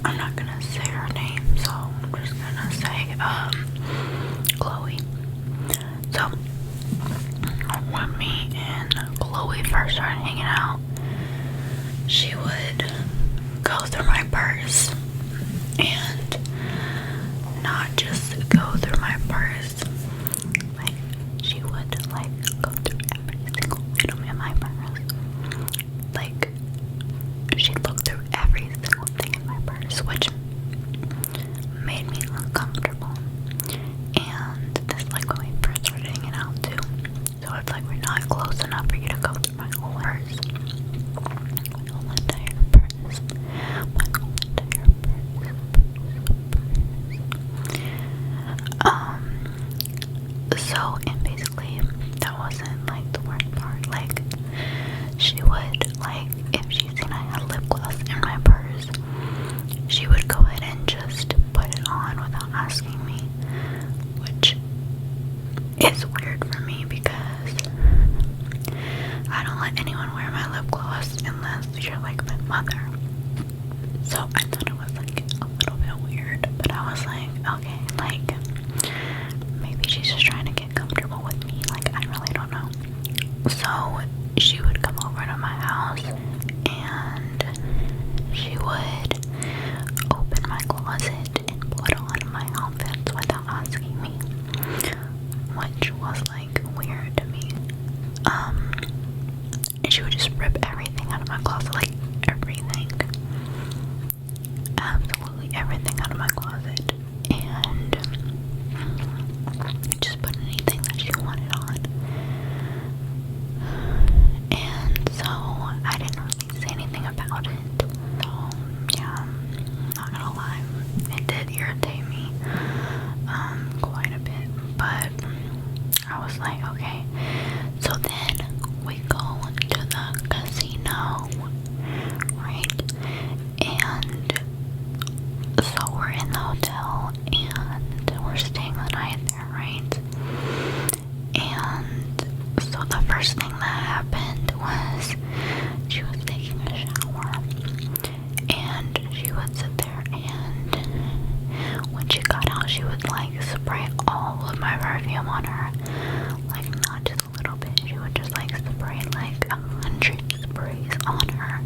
I'm not gonna say her name, so I'm just gonna say Chloe. So when me and Chloe first started hanging out, she would go through my purse, and not just go through my purse, like she would like go through every single item in my purse. Like she'd look through every single thing in my purse, which made me uncomfortable. And this like when we first started hanging out too, so it's like we're not close enough for you to go through my whole purse. My whole entire purse. My whole entire purse. So, and basically, that wasn't like the worst part. Like, she would, like, if she seen I had lip gloss in my purse, she would go ahead and just put it on without asking me, which is weird for me because I don't let anyone wear my lip gloss unless you're like my mother. So I thought it was like a little bit weird, but I was like, okay, like maybe she's just trying to get comfortable with me. Like, I really don't know. So she would come over to my house and she would open my closet and put on my outfits without asking me, which was like weird to me. And she would just rip everything out of my closet, like everything, absolutely everything out of my closet, and just put anything that she wanted on. And so I didn't really say anything about it. So yeah, not gonna lie, it did irritate me quite a bit, but I was like, okay. So then we go to the casino, right? And so we're in the hotel and we're staying the night there, right? And so the first thing that happened was she was taking a shower, and she would sit there, and when she got out, she would like spray all of my perfume on her, like not just a little bit. She would just like spray like 100 sprays on her,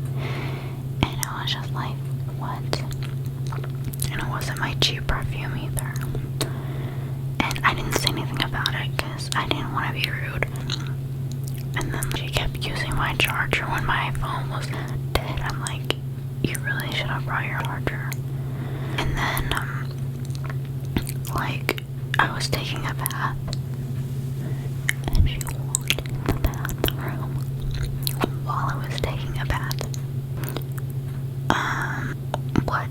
and I was just like, what? And it wasn't my cheap perfume either. And I didn't say anything about it because I didn't want to be rude. And then she kept using my charger when my phone was dead. I'm like, you really should have brought your charger. And then, like, I was taking a bath, and she walked in the bathroom while I was taking a bath.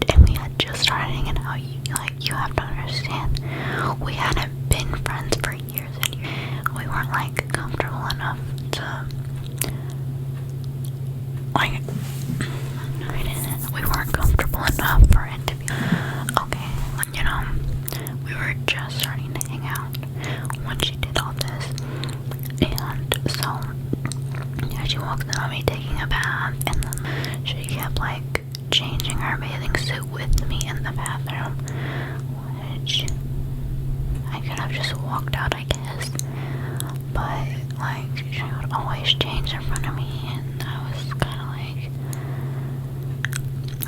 And we had just started hanging out. You have to understand, we hadn't been friends for years and years. We weren't, like, comfortable enough to, like, we weren't comfortable enough for it to be, okay, you know, we were just starting to hang out when she did all this. And so, yeah, she walked in on me taking a bath, and then she kept, like, changing her bathing suit with me in the bathroom, which I could have just walked out, I guess, but like she would always change in front of me, and I was kind of like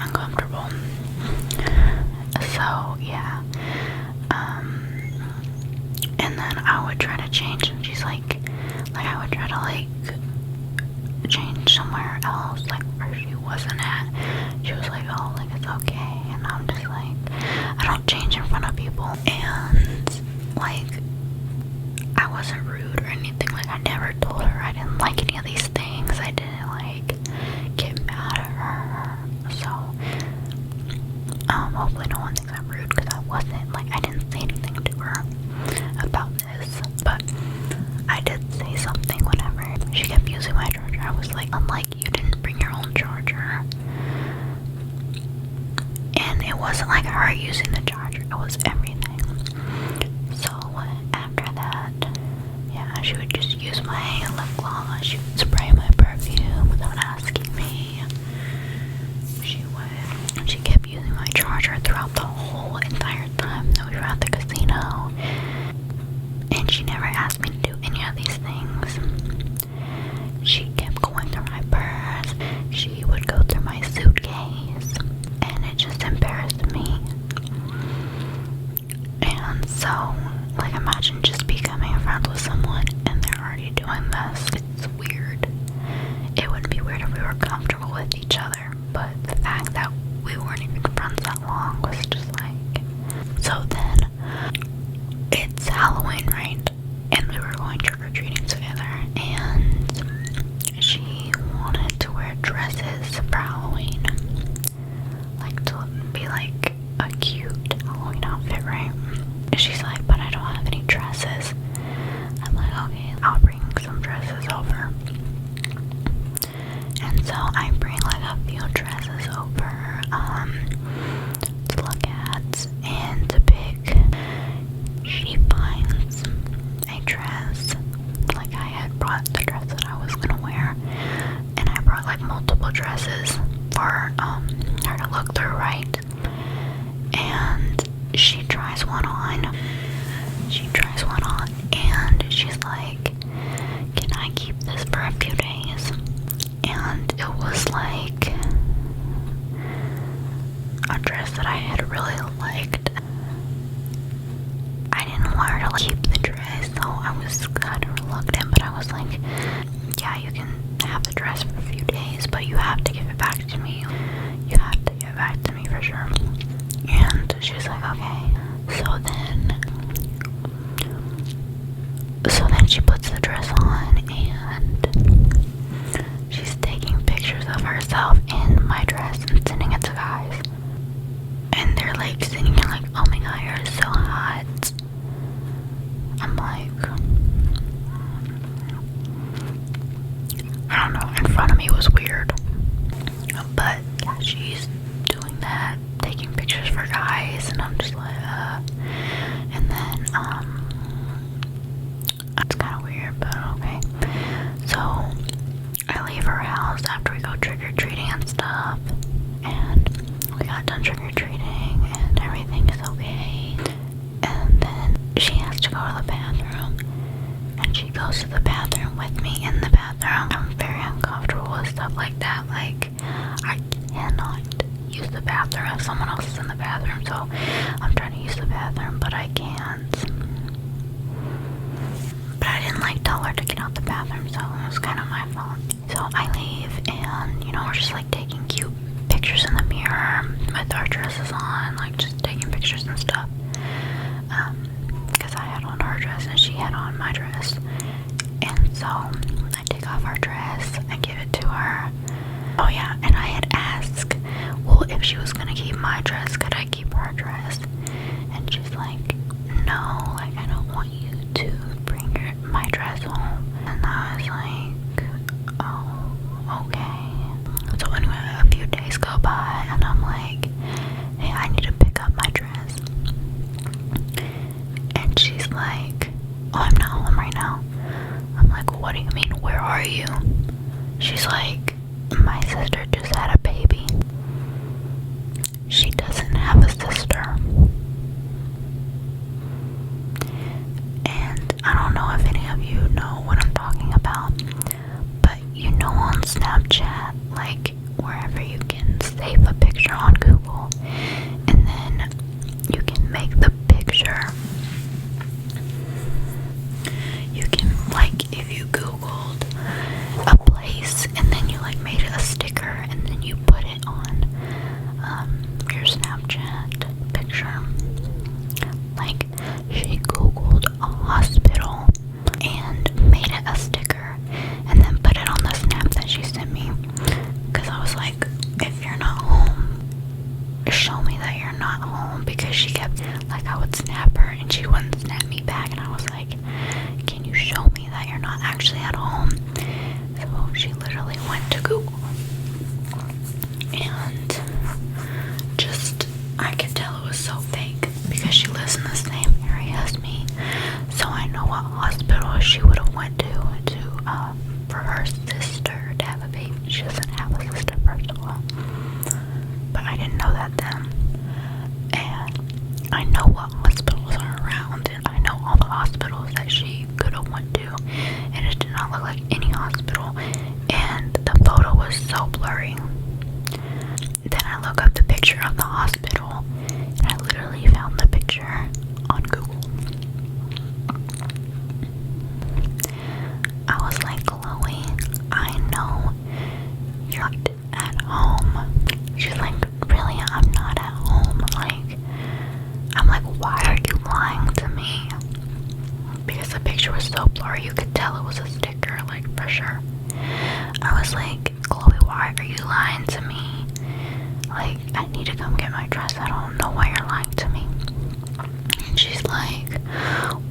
uncomfortable. So yeah, and then I would try to change, and she's like I would try to like change somewhere else, like where she wasn't at. She was like, oh, like it's okay, and I'm just like, I don't change in front of people. And like, I wasn't rude or anything. Like, I never told her I didn't like any of these things. I didn't like get mad at her. So hopefully no one thinks I'm rude, because I wasn't. Like, I didn't say anything to her about this, but I did say something whenever she kept using my charger. I was like, unlike you didn't bring your own charger. And it wasn't like her using the charger, it was everything. So after that, yeah, she would just use my lip gloss, she would spray my perfume without asking me. She kept using my charger. imagine just becoming friends with someone and they're already doing this? It's weird. It wouldn't be weird if we were comfortable with each other, but the fact that we weren't even friends that long was just like... So then, it's Halloween, right? And we were going trick-or-treating together, and she wanted to wear dresses for Halloween. Like, to be like a cute Halloween outfit, right? She's like, but I don't have any dresses. I'm like, okay, I'll bring some dresses over. And so I bring like a few dresses over to look at and to pick. She finds a dress. Like, I had brought the dress that I was gonna wear, and I brought like multiple dresses for her to look through, right? And she tries one on. And she's like, can I keep this for a few days? And it was like a dress that I had really liked. I didn't want her to keep the dress, so I was kind of reluctant, but I was like, yeah, you can have the dress for a few days, but you have to give it back to me. You have to give it back to me for sure. And she's like, okay. So then she puts the dress on, and she's taking pictures of herself in my dress and sending it to guys. And they're like sitting here like, oh my god, you're so hot. I'm like, I don't know, in front of me was weird. But yeah, she's doing that, taking pictures for guys, and I'm just like, and then, it's kind of weird, but okay. So, I leave her house after we go trick-or-treating and stuff, and we got done trick-or-treating, and everything is okay. And then she has to go to the bathroom, and she goes to the bathroom with me in the bathroom. I'm very uncomfortable with stuff like that. Like, I cannot use the bathroom if someone else is in the bathroom, so I'm trying to use the bathroom, but I can't. But I didn't like tell her to get out the bathroom, so it was kind of my fault. So I leave, and we're just like taking cute pictures in the mirror with our dresses on, like just taking pictures and stuff. Because I had on her dress and she had on my dress. And so I take off her dress, I give it to her. Oh yeah, and I had asked, well, if she was gonna keep my dress, could I keep her dress? And she's like, no, like, I don't want you to bring my dress home. And I was like, oh, okay. So anyway, a few days go by, and I'm like, hey, I need to pick up my dress. And she's like, oh, I'm not home right now. I'm like, well, what do you mean, where are you? She's like, my sister just had a baby. She doesn't have a sister. And I don't know if any of you know what I'm talking about, but on Snapchat, like wherever you can save a picture on Google, and then you can make the picture. You can, like, if you Googled a place and then you like made a sticker and then you put it on your Snapchat picture. Like, she Googled a hospital and made it a sticker and then put it on the snap that she sent me. Because I was like, if you're not home, show me that you're not home. Because she kept, like, I would snap her and she wouldn't snap me back. And I was like, can you show me that you're not actually at home? So she literally went to Google. And just, I could tell it was so fake because she lives in the same area as me. So I know what hospital she would have went to for her sister to have a baby. She doesn't have a sister, first of all. But I didn't know that then. And I know what hospitals are around, and I know all the hospitals that she could have went to, and it did not look like any hospital, and the photo was so blurry. Then I look up the picture of the hospital, and I literally found the picture on Google. so blurry. You could tell it was a sticker, like, for sure. I was like, Chloe, why are you lying to me? Like, I need to come get my dress. I don't know why you're lying to me. And she's like,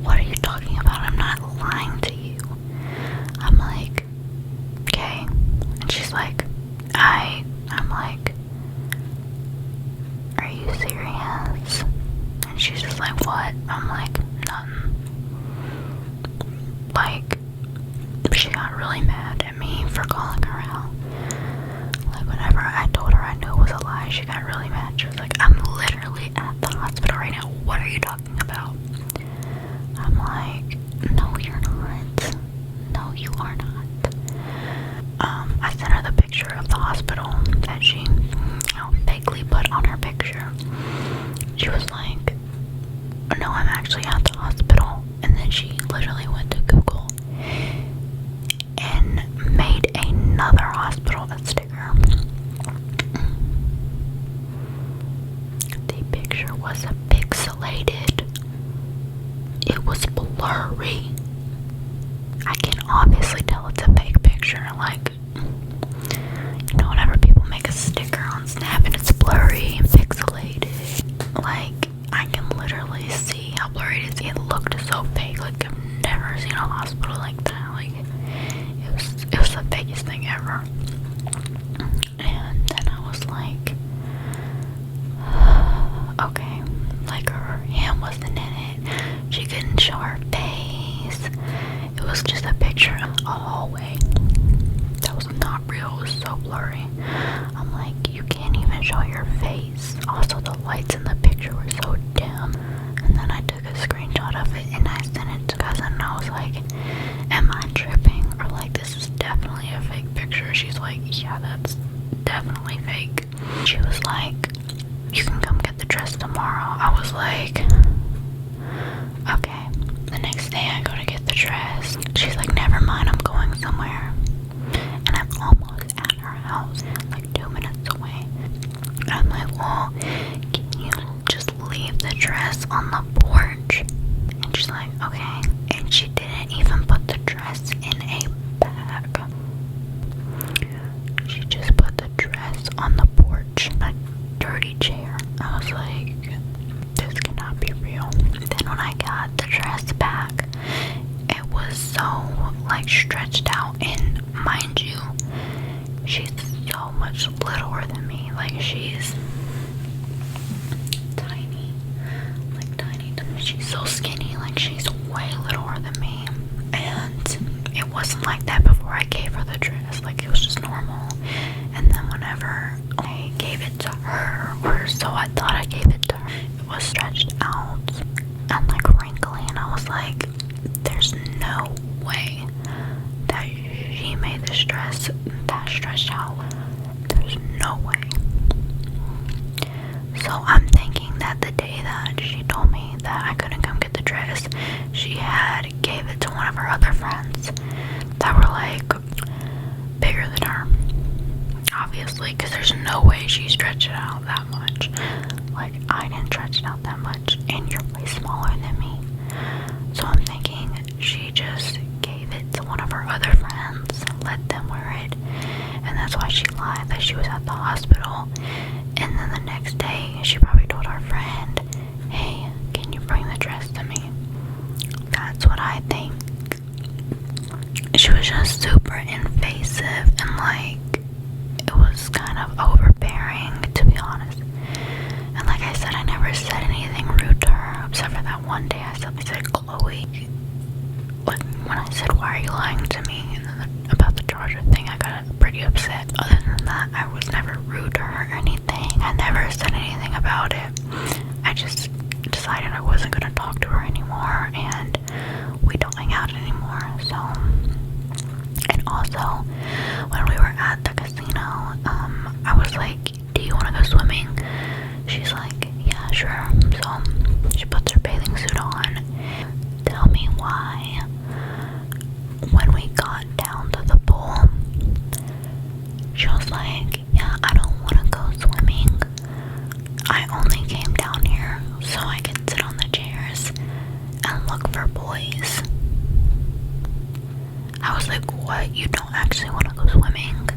what are you talking about? I'm not lying to you. I'm like, okay. And she's like, I'm like, are you serious? And she's just like, what? I'm like, nothing. Like, she got really mad at me for calling her out. Like, whenever I told her I knew it was a lie, she got really mad. She was like, I'm literally at the hospital right now. What are you talking about? I'm like, no, you're not. No, you are not. I sent her the picture of the hospital that she, fakely put on her picture. She was like, no, I'm actually at the hospital. And then she literally went to Google and made another hospital a sticker. The picture was pixelated. It was blurry. I can obviously tell it's a fake picture. Like, whenever people make a sticker on Snap and it's blurry and pixelated, like, I can literally see how blurry it is. It looked so fake. Like, I've never seen a hospital like that. Like, it was the fakest thing ever. And then I was like, okay, like, her hand wasn't in it. She couldn't show her face. It was just a picture of a hallway. That was not real. It was so blurry. I'm like, you can't even show your face. Also, the lights in the picture were so dim. And then I took a screenshot of it and I sent it to cousin and I was like, am I tripping? Or like, this is definitely a fake picture. She's like, yeah, that's definitely fake. She was like, you can come get the dress tomorrow. I was like, okay. The next day I go to get the dress. She's like, never mind, I'm going somewhere. And I'm almost at her house, like 2 minutes away. I'm like, well, can you just leave the dress on the porch? And she's like, okay. And she didn't even put the dress in a bag. She just put the dress on the porch, a dirty chair. I was like, this cannot be real. Then when I got the dress back, it was so, like, stretched out. And mind you, she's so much littler than me. Like, she's tiny. Like, tiny. She's so skinny. Like, she's way littler than me. And it wasn't like that before I gave her the dress. Like, it was just normal. And then whenever I gave it to her, or so I thought I gave it to her, it was stretched out and, like, wrinkly. And I was like, there's no way that she made this dress that stretched out. There's no way. So I'm thinking that the day that she told me that I couldn't come get the dress, she had gave it to one of her other friends that were, like, bigger than her. Obviously, because there's no way she stretched it out that much. Like, I didn't stretch it out that much, and you're way smaller than me. So I'm thinking she just gave it to one of her other friends, let them wear it, and that's why she lied that she was at the hospital. And then the next day, she probably told her friend, hey, can you bring the dress to me? That's what I think. She was just super invasive and, like, it was kind of overbearing, to be honest. And like I said, I never said anything rude to her, except for that one day I said, Chloe, like, when I said, why are you lying to me? And then about the charger thing, I got pretty upset. Other than that, I was never rude to her or anything. I never said anything about it. I just decided I wasn't going to talk to her anymore, and we don't hang out anymore, so. And also, when we were at the casino, I was like, do you want to go swimming? She's like, yeah, sure. So she puts her bathing suit on. Tell me why, when we got down to the pool, she was like, yeah, I don't want to go swimming. I only came down here so I could sit on the chairs and look for boys. I was like, what? You don't actually want to go swimming?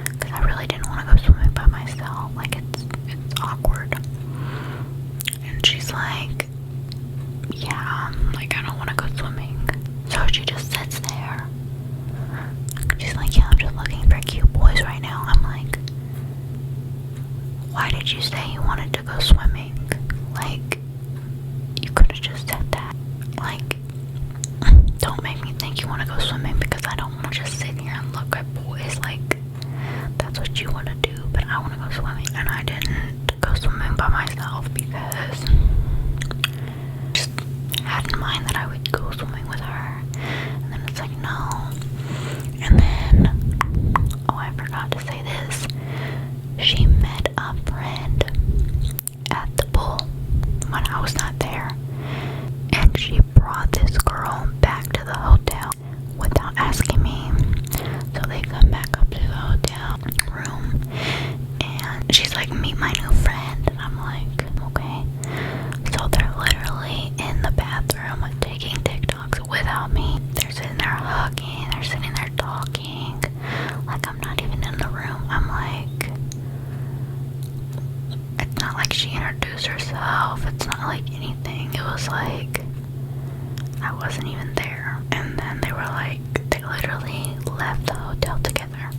Because I really didn't want to go swimming by myself. Like, it's awkward. And she's like, yeah, like, I don't want to go swimming. So she just sits there. She's like, yeah, I'm just looking for cute boys right now. I'm like, why did you say you wanted to go swimming? Like, you could have just said that. Like, don't make me think you want to go swimming because I don't want to just sit here and look at boys. Like, that's what you want to do, but I want to go swimming. And I didn't go swimming by myself because just had in mind that I would go swimming with her. And then it's like, no. And then, oh, I forgot to say this. She met a friend at the pool when I was not there. And she brought this girl back to the hotel without asking me. So they come back up to the hotel room and she's like, meet my new friend. And I'm like, okay. So they're literally in the bathroom taking TikToks without me. They're sitting there hugging, they're sitting there talking. Like, I'm not even in the room. I'm like, it's not like she introduced herself. It's not like anything. It was like, I wasn't even there. And then they were like, they literally left the hotel together.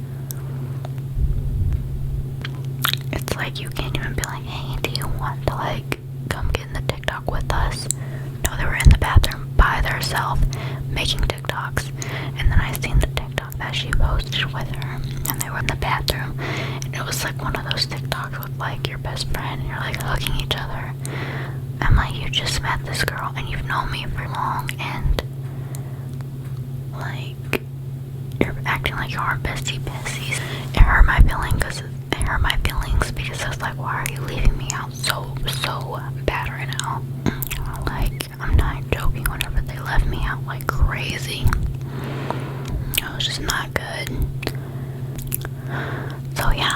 It's like, you can't even be like, hey, do you want to like come get in the TikTok with us? No, they were in the bathroom by themselves making TikToks. And then I seen the TikTok that she posted with her, and they were in the bathroom, and it was like one of those TikToks with like your best friend and you're like hugging each other. I'm like, you just met this girl and you've known me for long, and like, you're acting like you are besties. It hurt my feelings because I was like, why are you leaving me out so bad right now? Like, I'm not joking. Whenever they left me out like crazy, it was just not good. So yeah,